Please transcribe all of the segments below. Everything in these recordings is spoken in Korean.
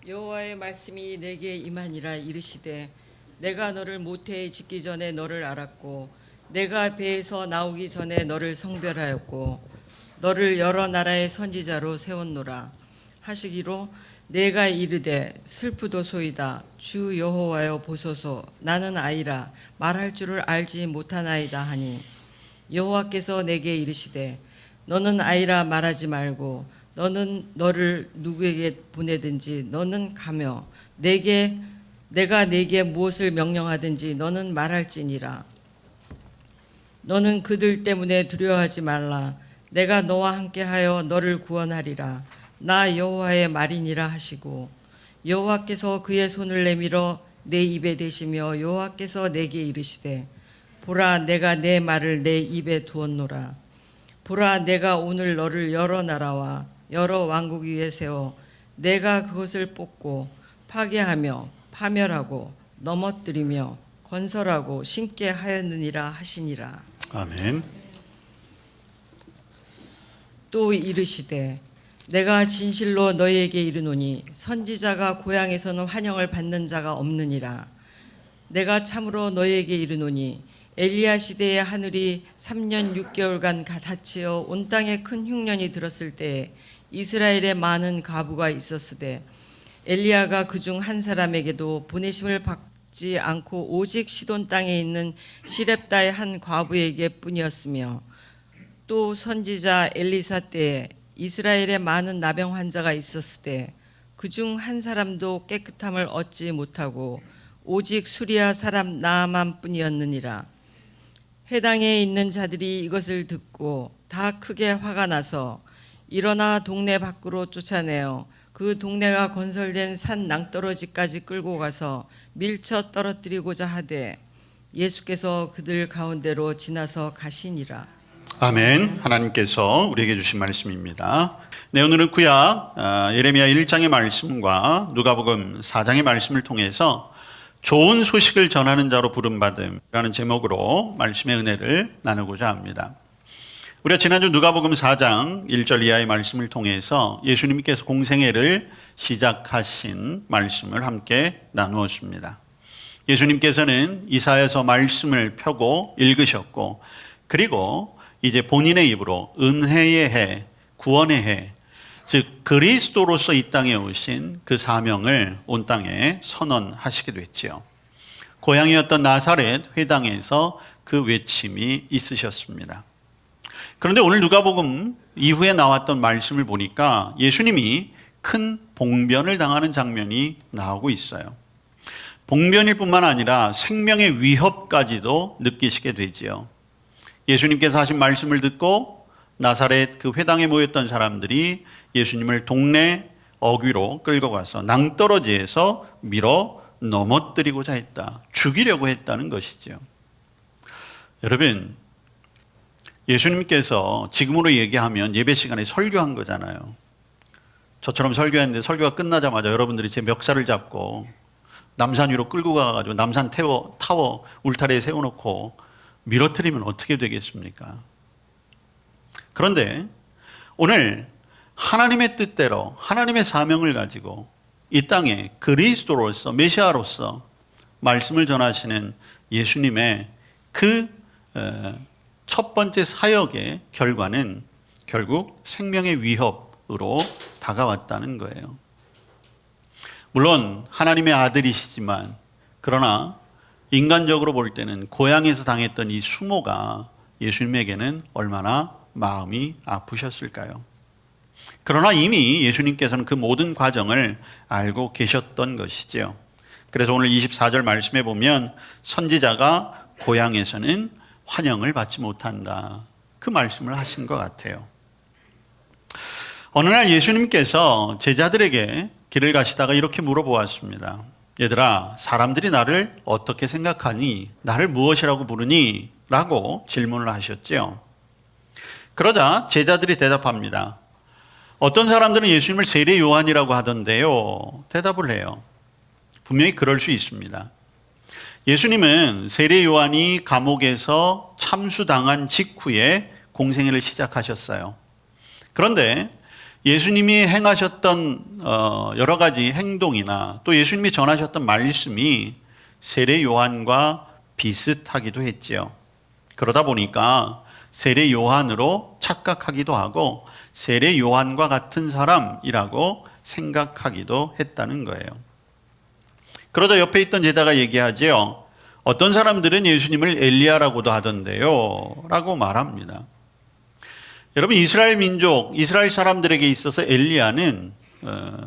여호와의 말씀이 내게 임하니라. 이르시되 내가 너를 모태에 짓기 전에 너를 알았고 내가 배에서 나오기 전에 너를 성별하였고 너를 여러 나라의 선지자로 세웠노라 하시기로, 내가 이르되 슬프도소이다. 주 여호와여 보소서, 나는 아이라 말할 줄을 알지 못하나이다 하니, 여호와께서 내게 이르시되 너는 아이라 말하지 말고 너는 너를 누구에게 보내든지 너는 가며 내가 네게 무엇을 명령하든지 너는 말할지니라. 너는 그들 때문에 두려워하지 말라. 내가 너와 함께하여 너를 구원하리라. 나 여호와의 말이니라 하시고, 여호와께서 그의 손을 내밀어 내 입에 대시며 여호와께서 내게 이르시되 보라, 내가 내 말을 내 입에 두었노라. 보라, 내가 오늘 너를 여러 나라와 여러 왕국 위에 세워 내가 그것을 뽑고 파괴하며 파멸하고 넘어뜨리며 건설하고 심게 하였느니라 하시니라. 아멘. 또 이르시되 내가 진실로 너희에게 이르노니 선지자가 고향에서는 환영을 받는 자가 없느니라. 내가 참으로 너희에게 이르노니 엘리야 시대에 하늘이 3년 6개월간 닫히어 온 땅에 큰 흉년이 들었을 때에 이스라엘에 많은 과부가 있었으되 엘리야가 그중 한 사람에게도 보내심을 받지 않고 오직 시돈 땅에 있는 시렙다의 한 과부에게 뿐이었으며, 또 선지자 엘리사 때에 이스라엘에 많은 나병 환자가 있었을 때 그중 한 사람도 깨끗함을 얻지 못하고 오직 수리아 사람 나아만 뿐이었느니라. 해당에 있는 자들이 이것을 듣고 다 크게 화가 나서 일어나 동네 밖으로 쫓아내어 그 동네가 건설된 산 낭떠러지까지 끌고 가서 밀쳐 떨어뜨리고자 하되 예수께서 그들 가운데로 지나서 가시니라. 아멘. 하나님께서 우리에게 주신 말씀입니다. 네, 오늘은 구약 예레미야 1장의 말씀과 누가복음 4장의 말씀을 통해서 좋은 소식을 전하는 자로 부름받음이라는 제목으로 말씀의 은혜를 나누고자 합니다. 우리가 지난주 누가복음 4장 1절 이하의 말씀을 통해서 예수님께서 공생애를 시작하신 말씀을 함께 나누었습니다. 예수님께서는 이사야서 말씀을 펴고 읽으셨고, 그리고 이제 본인의 입으로 은혜의 해, 구원의 해, 즉 그리스도로서 이 땅에 오신 그 사명을 온 땅에 선언하시게 됐지요. 고향이었던 나사렛 회당에서 그 외침이 있으셨습니다. 그런데 오늘 누가복음 이후에 나왔던 말씀을 보니까 예수님이 큰 봉변을 당하는 장면이 나오고 있어요. 봉변일 뿐만 아니라 생명의 위협까지도 느끼시게 되지요. 예수님께서 하신 말씀을 듣고 나사렛 그 회당에 모였던 사람들이 예수님을 동네 어귀로 끌고 가서 낭떠러지에서 밀어 넘어뜨리고자 했다. 죽이려고 했다는 것이죠. 여러분, 예수님께서 지금으로 얘기하면 예배 시간에 설교한 거잖아요. 저처럼 설교했는데 설교가 끝나자마자 여러분들이 제 멱살을 잡고 남산 위로 끌고 가가지고 남산 타워 울타리에 세워놓고 밀어뜨리면 어떻게 되겠습니까? 그런데 오늘 하나님의 뜻대로 하나님의 사명을 가지고 이 땅에 그리스도로서 메시아로서 말씀을 전하시는 예수님의 그 첫 번째 사역의 결과는 결국 생명의 위협으로 다가왔다는 거예요. 물론 하나님의 아들이시지만, 그러나 인간적으로 볼 때는 고향에서 당했던 이 수모가 예수님에게는 얼마나 마음이 아프셨을까요? 그러나 이미 예수님께서는 그 모든 과정을 알고 계셨던 것이지요. 그래서 오늘 24절 말씀에 보면 선지자가 고향에서는 환영을 받지 못한다, 그 말씀을 하신 것 같아요. 어느 날 예수님께서 제자들에게 길을 가시다가 이렇게 물어보았습니다. 얘들아, 사람들이 나를 어떻게 생각하니? 나를 무엇이라고 부르니? 라고 질문을 하셨죠. 그러자 제자들이 대답합니다. 어떤 사람들은 예수님을 세례 요한이라고 하던데요. 대답을 해요. 분명히 그럴 수 있습니다. 예수님은 세례 요한이 감옥에서 참수당한 직후에 공생애를 시작하셨어요. 그런데 예수님이 행하셨던 여러 가지 행동이나 또 예수님이 전하셨던 말씀이 세례 요한과 비슷하기도 했지요. 그러다 보니까 세례 요한으로 착각하기도 하고 세례 요한과 같은 사람이라고 생각하기도 했다는 거예요. 그러자 옆에 있던 제자가 얘기하지요. 어떤 사람들은 예수님을 엘리야라고도 하던데요 라고 말합니다. 여러분, 이스라엘 민족, 이스라엘 사람들에게 있어서 엘리야는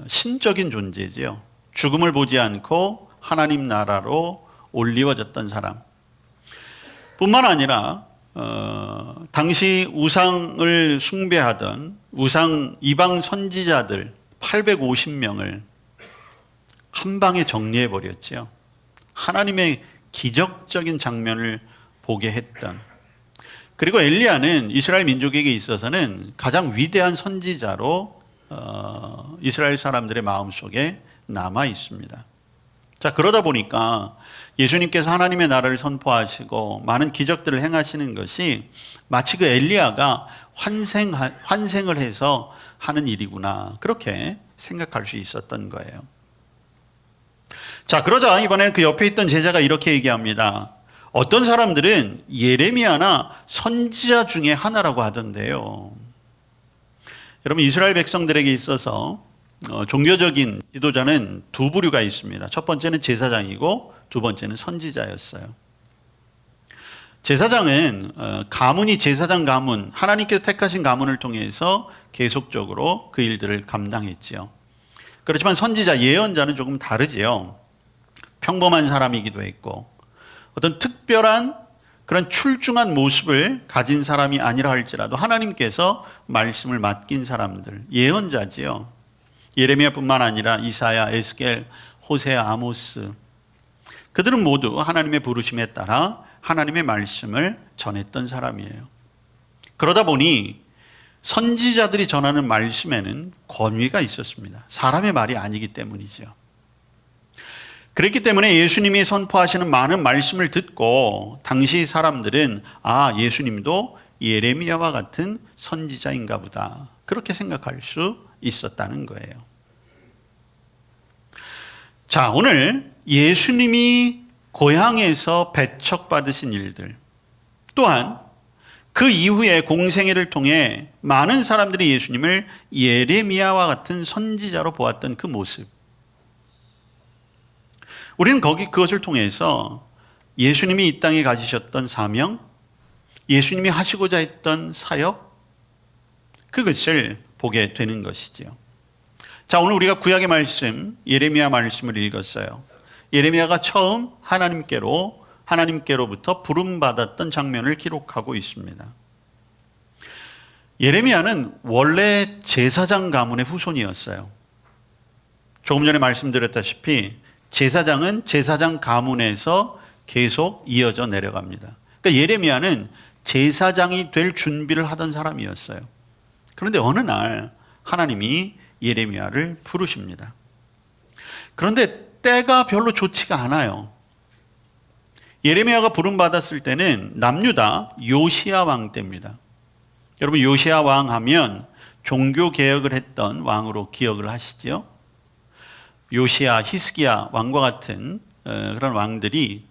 신적인 존재지요. 죽음을 보지 않고 하나님 나라로 올리워졌던 사람. 뿐만 아니라 당시 우상을 숭배하던 이방 선지자들 850명을 한 방에 정리해 버렸지요. 하나님의 기적적인 장면을 보게 했던. 그리고 엘리야는 이스라엘 민족에게 있어서는 가장 위대한 선지자로 이스라엘 사람들의 마음속에 남아 있습니다. 자, 그러다 보니까 예수님께서 하나님의 나라를 선포하시고 많은 기적들을 행하시는 것이 마치 그 엘리야가 환생을 해서 하는 일이구나, 그렇게 생각할 수 있었던 거예요. 자, 그러자 이번에는 그 옆에 있던 제자가 이렇게 얘기합니다. 어떤 사람들은 예레미야나 선지자 중에 하나라고 하던데요. 여러분, 이스라엘 백성들에게 있어서 종교적인 지도자는 두 부류가 있습니다. 첫 번째는 제사장이고 두 번째는 선지자였어요. 제사장은 가문이 제사장 가문, 하나님께서 택하신 가문을 통해서 계속적으로 그 일들을 감당했지요. 그렇지만 선지자, 예언자는 조금 다르지요. 평범한 사람이기도 했고 어떤 특별한 그런 출중한 모습을 가진 사람이 아니라 할지라도 하나님께서 말씀을 맡긴 사람들, 예언자지요. 예레미야뿐만 아니라 이사야, 에스겔, 호세아, 아모스, 그들은 모두 하나님의 부르심에 따라 하나님의 말씀을 전했던 사람이에요. 그러다 보니 선지자들이 전하는 말씀에는 권위가 있었습니다. 사람의 말이 아니기 때문이죠. 그랬기 때문에 예수님이 선포하시는 많은 말씀을 듣고 당시 사람들은 예수님도 예레미야와 같은 선지자인가 보다, 그렇게 생각할 수 있었다는 거예요. 자, 오늘 예수님이 고향에서 배척받으신 일들, 또한 그 이후에 공생애를 통해 많은 사람들이 예수님을 예레미야와 같은 선지자로 보았던 그 모습, 우리는 그것을 통해서 예수님이 이 땅에 가지셨던 사명, 예수님이 하시고자 했던 사역, 그것을 보게 되는 것이지요. 자, 오늘 우리가 구약의 말씀, 예레미야 말씀을 읽었어요. 예레미야가 처음 하나님께로부터 부름받았던 장면을 기록하고 있습니다. 예레미야는 원래 제사장 가문의 후손이었어요. 조금 전에 말씀드렸다시피 제사장은 제사장 가문에서 계속 이어져 내려갑니다. 그러니까 예레미야는 제사장이 될 준비를 하던 사람이었어요. 그런데 어느 날 하나님이 예레미야를 부르십니다. 그런데 때가 별로 좋지가 않아요. 예레미야가 부름받았을 때는 남유다 요시야 왕 때입니다. 여러분, 요시야 왕 하면 종교 개혁을 했던 왕으로 기억을 하시죠? 요시야, 히스기야 왕과 같은 그런 왕들이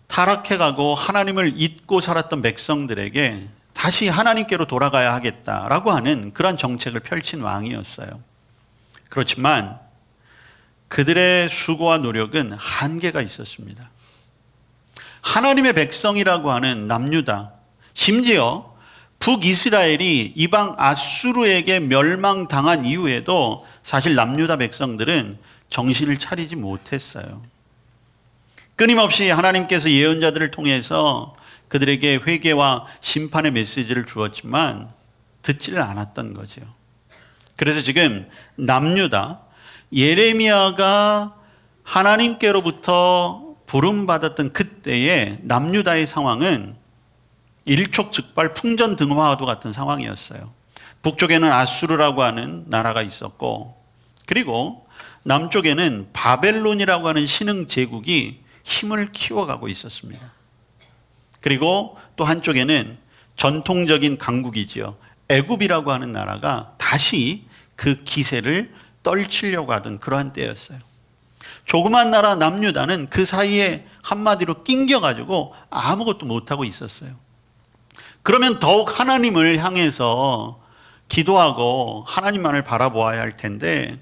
타락해가고 하나님을 잊고 살았던 백성들에게 다시 하나님께로 돌아가야 하겠다라고 하는 그런 정책을 펼친 왕이었어요. 그렇지만 그들의 수고와 노력은 한계가 있었습니다. 하나님의 백성이라고 하는 남유다, 심지어 북이스라엘이 이방 아수르에게 멸망당한 이후에도 사실 남유다 백성들은 정신을 차리지 못했어요. 끊임없이 하나님께서 예언자들을 통해서 그들에게 회개와 심판의 메시지를 주었지만 듣지를 않았던 거죠. 그래서 지금 남유다, 예레미야가 하나님께로부터 부름받았던 그때의 남유다의 상황은 일촉즉발 풍전등화와도 같은 상황이었어요. 북쪽에는 아수르라고 하는 나라가 있었고, 그리고 남쪽에는 바벨론이라고 하는 신흥 제국이 힘을 키워가고 있었습니다. 그리고 또 한쪽에는 전통적인 강국이지요, 애굽이라고 하는 나라가 다시 그 기세를 떨치려고 하던 그러한 때였어요. 조그만 나라 남유다는 그 사이에 한마디로 낑겨가지고 아무것도 못하고 있었어요. 그러면 더욱 하나님을 향해서 기도하고 하나님만을 바라보아야 할 텐데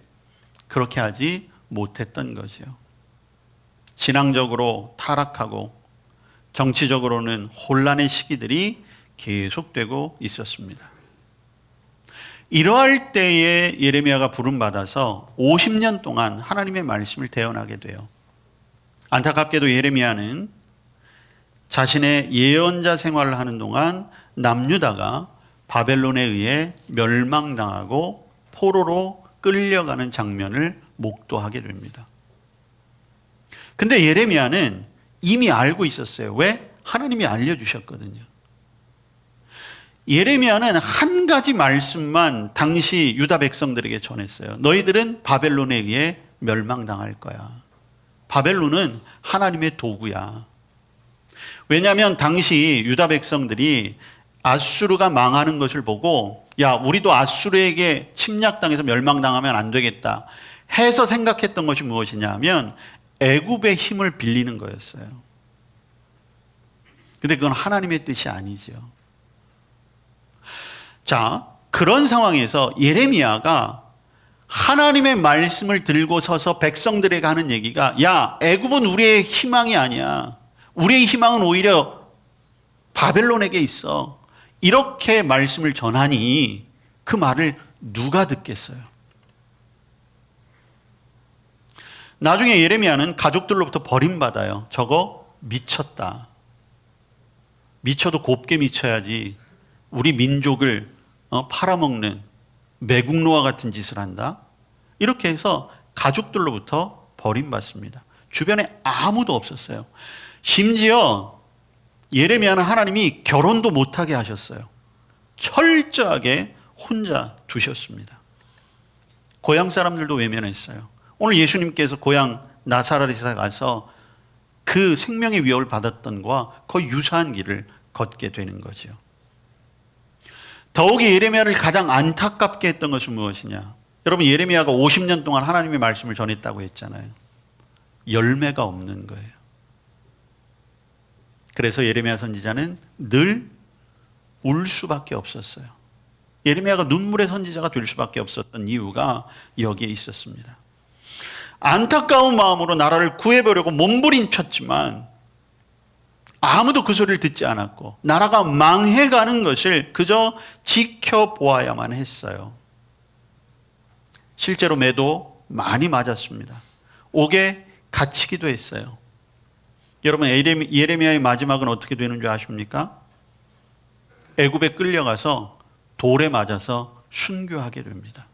그렇게 하지 못했던 거죠. 신앙적으로 타락하고 정치적으로는 혼란의 시기들이 계속되고 있었습니다. 이러할 때에 예레미야가 부름받아서 50년 동안 하나님의 말씀을 대언하게 돼요. 안타깝게도 예레미야는 자신의 예언자 생활을 하는 동안 남유다가 바벨론에 의해 멸망당하고 포로로 끌려가는 장면을 목도하게 됩니다. 근데 예레미야는 이미 알고 있었어요. 왜? 하나님이 알려주셨거든요. 예레미야는 한 가지 말씀만 당시 유다 백성들에게 전했어요. 너희들은 바벨론에 의해 멸망당할 거야. 바벨론은 하나님의 도구야. 왜냐하면 당시 유다 백성들이 아수르가 망하는 것을 보고 야, 우리도 아수르에게 침략당해서 멸망당하면 안 되겠다 해서 생각했던 것이 무엇이냐 하면 애굽의 힘을 빌리는 거였어요. 근데 그건 하나님의 뜻이 아니죠. 자, 그런 상황에서 예레미야가 하나님의 말씀을 들고 서서 백성들에게 하는 얘기가 야, 애굽은 우리의 희망이 아니야. 우리의 희망은 오히려 바벨론에게 있어. 이렇게 말씀을 전하니 그 말을 누가 듣겠어요? 나중에 예레미야는 가족들로부터 버림받아요. 저거 미쳤다. 미쳐도 곱게 미쳐야지 우리 민족을 팔아먹는 매국노와 같은 짓을 한다. 이렇게 해서 가족들로부터 버림받습니다. 주변에 아무도 없었어요. 심지어 예레미야는 하나님이 결혼도 못하게 하셨어요. 철저하게 혼자 두셨습니다. 고향 사람들도 외면했어요. 오늘 예수님께서 고향 나사렛에 가서 그 생명의 위협을 받았던 것과 거의 유사한 길을 걷게 되는 거죠. 더욱이 예레미야를 가장 안타깝게 했던 것은 무엇이냐? 여러분, 예레미야가 50년 동안 하나님의 말씀을 전했다고 했잖아요. 열매가 없는 거예요. 그래서 예레미야 선지자는 늘 울 수밖에 없었어요. 예레미야가 눈물의 선지자가 될 수밖에 없었던 이유가 여기에 있었습니다. 안타까운 마음으로 나라를 구해보려고 몸부림쳤지만 아무도 그 소리를 듣지 않았고 나라가 망해가는 것을 그저 지켜보아야만 했어요. 실제로 매도 많이 맞았습니다. 옥에 갇히기도 했어요. 여러분, 예레미야의 마지막은 어떻게 되는 줄 아십니까? 애굽에 끌려가서 돌에 맞아서 순교하게 됩니다.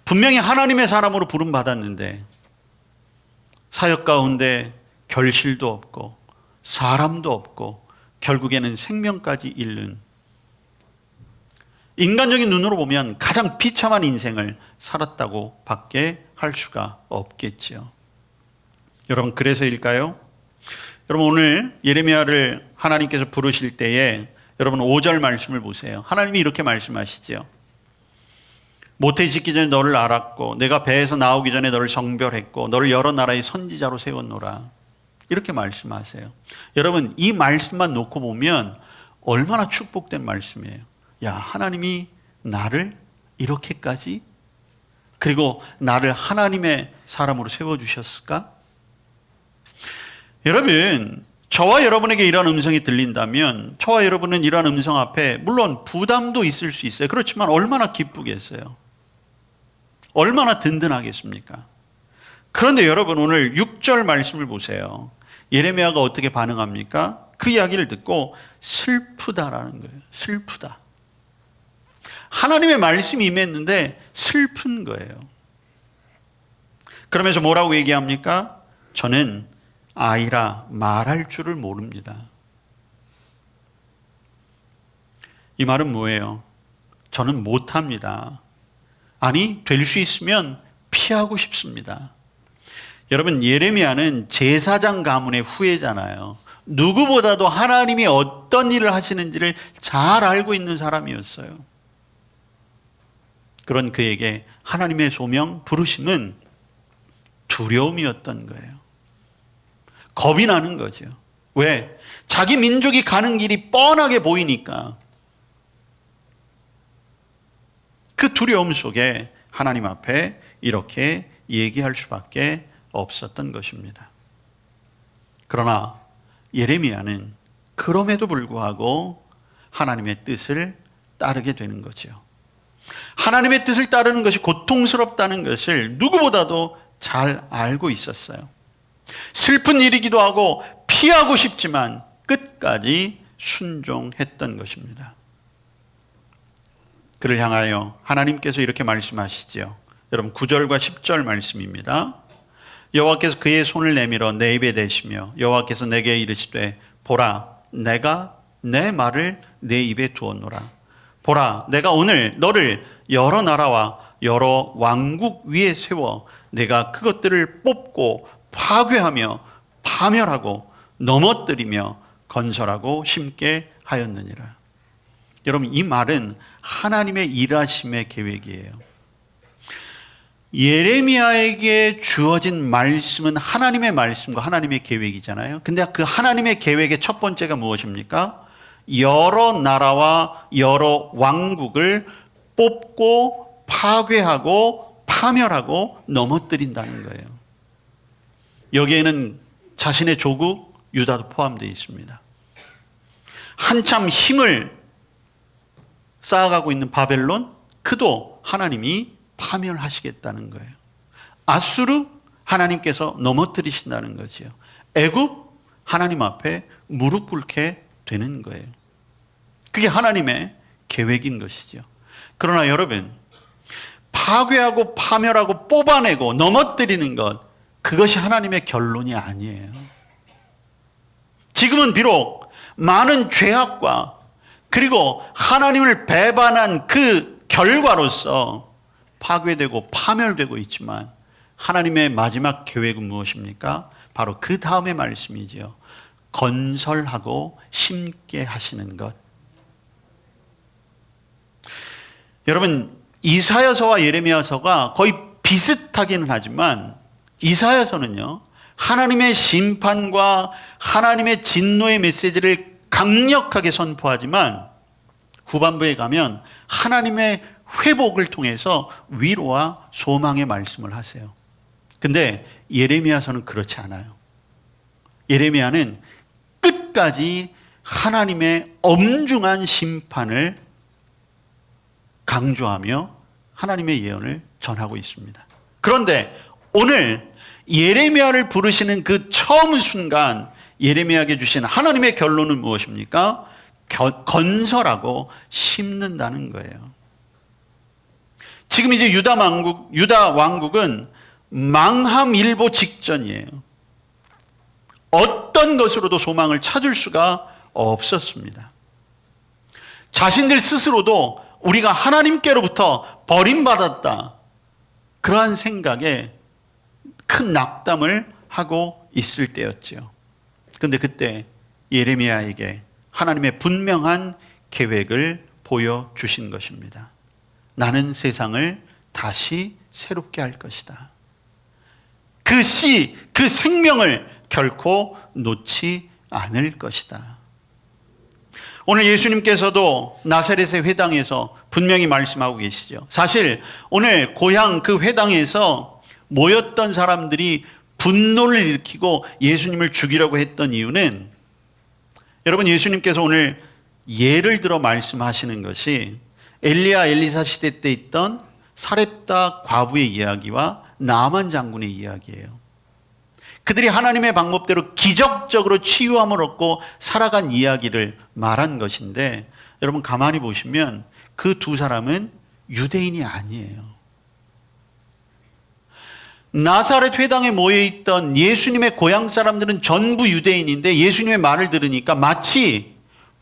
분명히 하나님의 사람으로 부름받았는데 사역 가운데 결실도 없고 사람도 없고 결국에는 생명까지 잃는, 인간적인 눈으로 보면 가장 비참한 인생을 살았다고 밖에 할 수가 없겠지요. 여러분, 그래서일까요? 여러분, 오늘 예레미야를 하나님께서 부르실 때에 여러분 5절 말씀을 보세요. 하나님이 이렇게 말씀하시죠. 모태 짓기 전에 너를 알았고 내가 배에서 나오기 전에 너를 성별했고 너를 여러 나라의 선지자로 세웠노라. 이렇게 말씀하세요. 여러분, 이 말씀만 놓고 보면 얼마나 축복된 말씀이에요. 야, 하나님이 나를 이렇게까지, 그리고 나를 하나님의 사람으로 세워주셨을까? 여러분, 저와 여러분에게 이런 음성이 들린다면 저와 여러분은 이런 음성 앞에 물론 부담도 있을 수 있어요. 그렇지만 얼마나 기쁘겠어요. 얼마나 든든하겠습니까? 그런데 여러분, 오늘 6절 말씀을 보세요. 예레미야가 어떻게 반응합니까? 그 이야기를 듣고 슬프다라는 거예요. 슬프다. 하나님의 말씀이 임했는데 슬픈 거예요. 그러면서 뭐라고 얘기합니까? 저는 아이라 말할 줄을 모릅니다. 이 말은 뭐예요? 저는 못합니다. 아니, 될 수 있으면 피하고 싶습니다. 여러분, 예레미야는 제사장 가문의 후예잖아요. 누구보다도 하나님이 어떤 일을 하시는지를 잘 알고 있는 사람이었어요. 그런 그에게 하나님의 소명, 부르심은 두려움이었던 거예요. 겁이 나는 거죠. 왜? 자기 민족이 가는 길이 뻔하게 보이니까. 그 두려움 속에 하나님 앞에 이렇게 얘기할 수밖에 없었던 것입니다. 그러나 예레미야는 그럼에도 불구하고 하나님의 뜻을 따르게 되는 거죠. 하나님의 뜻을 따르는 것이 고통스럽다는 것을 누구보다도 잘 알고 있었어요. 슬픈 일이기도 하고 피하고 싶지만 끝까지 순종했던 것입니다. 그를 향하여 하나님께서 이렇게 말씀하시죠. 여러분 9절과 10절 말씀입니다. 여호와께서 그의 손을 내밀어 내 입에 대시며 여호와께서 내게 이르시되 보라 내가 내 말을 내 입에 두었노라. 보라 내가 오늘 너를 여러 나라와 여러 왕국 위에 세워 내가 그것들을 뽑고 파괴하며 파멸하고 넘어뜨리며 건설하고 심게 하였느니라. 여러분 이 말은 하나님의 일하심의 계획이에요. 예레미야에게 주어진 말씀은 하나님의 말씀과 하나님의 계획이잖아요. 근데 그 하나님의 계획의 첫 번째가 무엇입니까? 여러 나라와 여러 왕국을 뽑고 파괴하고 파멸하고 넘어뜨린다는 거예요. 여기에는 자신의 조국 유다도 포함되어 있습니다. 한참 힘을 쌓아가고 있는 바벨론, 그도 하나님이 파멸하시겠다는 거예요. 아수르 하나님께서 넘어뜨리신다는 거죠. 애굽 하나님 앞에 무릎 꿇게 되는 거예요. 그게 하나님의 계획인 것이죠. 그러나 여러분, 파괴하고 파멸하고 뽑아내고 넘어뜨리는 것, 그것이 하나님의 결론이 아니에요. 지금은 비록 많은 죄악과 그리고 하나님을 배반한 그 결과로서 파괴되고 파멸되고 있지만 하나님의 마지막 계획은 무엇입니까? 바로 그 다음의 말씀이죠. 건설하고 심게 하시는 것. 여러분 이사야서와 예레미야서가 거의 비슷하기는 하지만 이사야서는요 하나님의 심판과 하나님의 진노의 메시지를 강력하게 선포하지만 후반부에 가면 하나님의 회복을 통해서 위로와 소망의 말씀을 하세요. 근데 예레미야서는 그렇지 않아요. 예레미야는 끝까지 하나님의 엄중한 심판을 강조하며 하나님의 예언을 전하고 있습니다. 그런데 오늘 예레미야를 부르시는 그 처음 순간 예레미야에게 주신 하나님의 결론은 무엇입니까? 건설하고 심는다는 거예요. 지금 이제 유다 왕국은 망함일보 직전이에요. 어떤 것으로도 소망을 찾을 수가 없었습니다. 자신들 스스로도 우리가 하나님께로부터 버림받았다, 그러한 생각에 큰 낙담을 하고 있을 때였죠. 그런데 그때 예레미야에게 하나님의 분명한 계획을 보여주신 것입니다. 나는 세상을 다시 새롭게 할 것이다. 그 씨, 그 생명을 결코 놓지 않을 것이다. 오늘 예수님께서도 나사렛의 회당에서 분명히 말씀하고 계시죠. 사실 오늘 고향 그 회당에서 모였던 사람들이 분노를 일으키고 예수님을 죽이려고 했던 이유는, 여러분 예수님께서 오늘 예를 들어 말씀하시는 것이 엘리야 엘리사 시대 때 있던 사렙다 과부의 이야기와 나만 장군의 이야기예요. 그들이 하나님의 방법대로 기적적으로 치유함을 얻고 살아간 이야기를 말한 것인데, 여러분 가만히 보시면 그 두 사람은 유대인이 아니에요. 나사렛 회당에 모여있던 예수님의 고향 사람들은 전부 유대인인데 예수님의 말을 들으니까 마치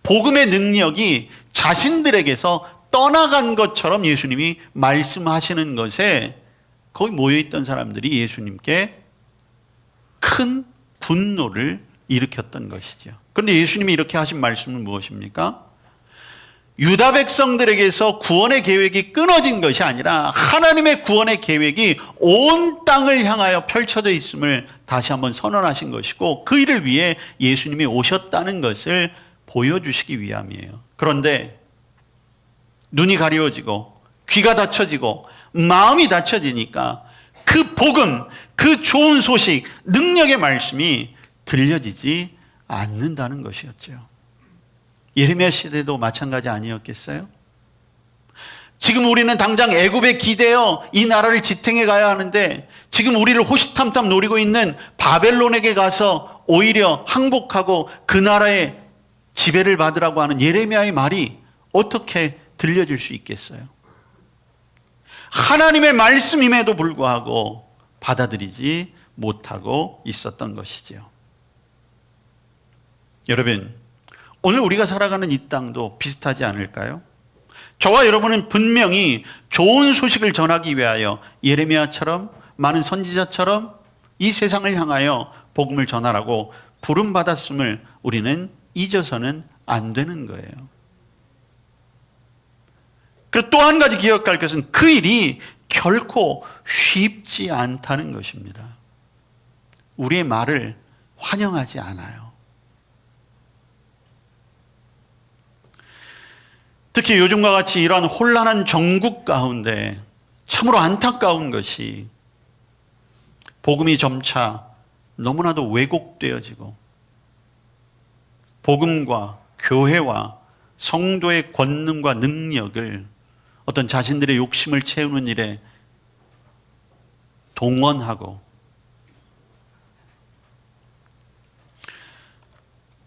복음의 능력이 자신들에게서 떠나간 것처럼 예수님이 말씀하시는 것에 거기 모여있던 사람들이 예수님께 큰 분노를 일으켰던 것이죠. 그런데 예수님이 이렇게 하신 말씀은 무엇입니까? 유다 백성들에게서 구원의 계획이 끊어진 것이 아니라 하나님의 구원의 계획이 온 땅을 향하여 펼쳐져 있음을 다시 한번 선언하신 것이고, 그 일을 위해 예수님이 오셨다는 것을 보여주시기 위함이에요. 그런데 눈이 가리워지고 귀가 닫혀지고 마음이 닫혀지니까 그 복음, 그 좋은 소식, 능력의 말씀이 들려지지 않는다는 것이었죠. 예레미야 시대도 마찬가지 아니었겠어요? 지금 우리는 당장 애굽에 기대어 이 나라를 지탱해 가야 하는데, 지금 우리를 호시탐탐 노리고 있는 바벨론에게 가서 오히려 항복하고 그 나라의 지배를 받으라고 하는 예레미야의 말이 어떻게 들려질 수 있겠어요? 하나님의 말씀임에도 불구하고 받아들이지 못하고 있었던 것이지요. 여러분, 오늘 우리가 살아가는 이 땅도 비슷하지 않을까요? 저와 여러분은 분명히 좋은 소식을 전하기 위하여 예레미야처럼, 많은 선지자처럼 이 세상을 향하여 복음을 전하라고 부름받았음을 우리는 잊어서는 안 되는 거예요. 그리고 또 한 가지 기억할 것은 그 일이 결코 쉽지 않다는 것입니다. 우리의 말을 환영하지 않아요. 특히 요즘과 같이 이러한 혼란한 정국 가운데 참으로 안타까운 것이, 복음이 점차 너무나도 왜곡되어지고 복음과 교회와 성도의 권능과 능력을 어떤 자신들의 욕심을 채우는 일에 동원하고,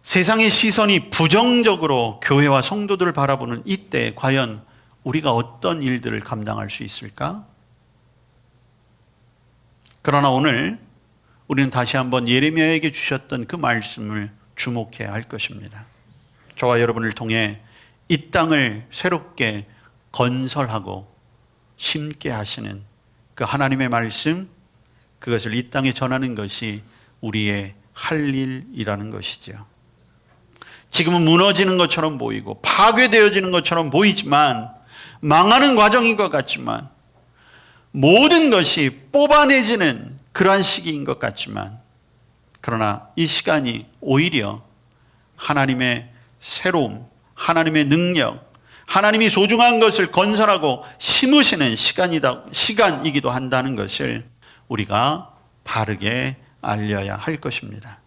세상의 시선이 부정적으로 교회와 성도들을 바라보는 이때 과연 우리가 어떤 일들을 감당할 수 있을까? 그러나 오늘 우리는 다시 한번 예레미야에게 주셨던 그 말씀을 주목해야 할 것입니다. 저와 여러분을 통해 이 땅을 새롭게 건설하고 심게 하시는 그 하나님의 말씀, 그것을 이 땅에 전하는 것이 우리의 할 일이라는 것이죠. 지금은 무너지는 것처럼 보이고 파괴되어지는 것처럼 보이지만, 망하는 과정인 것 같지만, 모든 것이 뽑아내지는 그러한 시기인 것 같지만, 그러나 이 시간이 오히려 하나님의 새로움, 하나님의 능력, 하나님이 소중한 것을 건설하고 심으시는 시간이기도 한다는 것을 우리가 바르게 알려야 할 것입니다.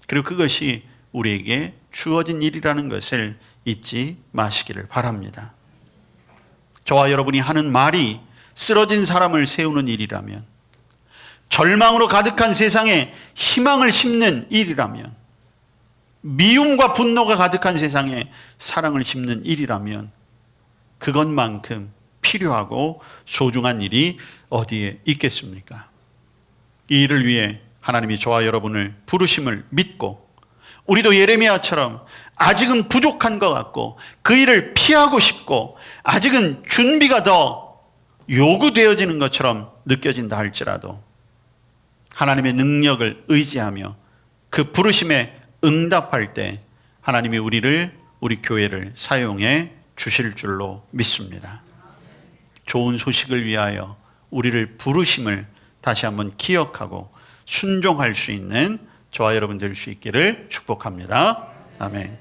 그리고 그것이 우리에게 주어진 일이라는 것을 잊지 마시기를 바랍니다. 저와 여러분이 하는 말이 쓰러진 사람을 세우는 일이라면, 절망으로 가득한 세상에 희망을 심는 일이라면, 미움과 분노가 가득한 세상에 사랑을 심는 일이라면, 그것만큼 필요하고 소중한 일이 어디에 있겠습니까? 이 일을 위해 하나님이 저와 여러분을 부르심을 믿고, 우리도 예레미야처럼 아직은 부족한 것 같고 그 일을 피하고 싶고 아직은 준비가 더 요구되어지는 것처럼 느껴진다 할지라도, 하나님의 능력을 의지하며 그 부르심에 응답할 때 하나님이 우리 교회를 사용해 주실 줄로 믿습니다. 좋은 소식을 위하여 우리를 부르심을 다시 한번 기억하고 순종할 수 있는 저와 여러분 될 수 있기를 축복합니다. 아멘.